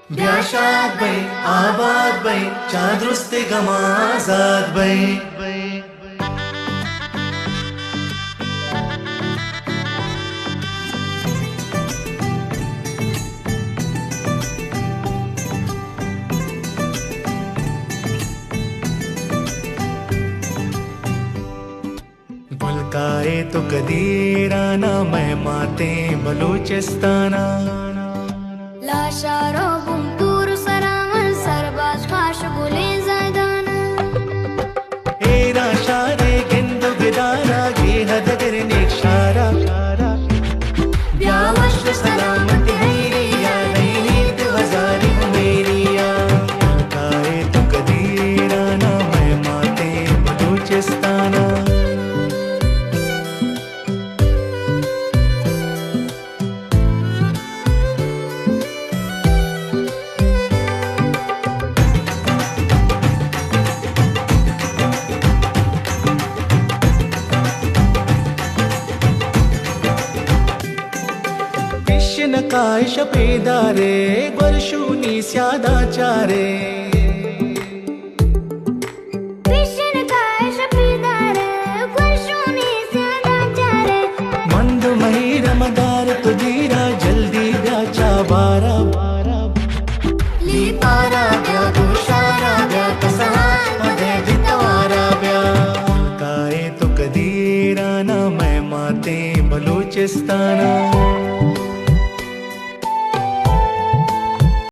ब्याशाद बई आबाद बई चादरुस्ते गमाजाद बई बुलकाए तो कदीराना मैं माते बलूचिस्ताना लाशारो गुमतूर सरावन सरबाज खाश गुले ज़ैदाना एरा शारे गिंदु गिदाना गे हदगर निशारा ब्यावश सलामत हैरिया नहीं तो हजारी मेरिया बुलकाए तो कदीराना मैं माते बलूचिस्ताना नकाश पेदारे वर्षुनी स्यादाचारे मंद महीर मदार तुझीरा जल्दी ब्याचा बारा ली पारा ब्या दुशारा ब्या कसहान मदे जितवारा ब्या काए तो कदीराना मैं माते बलूचिस्ताना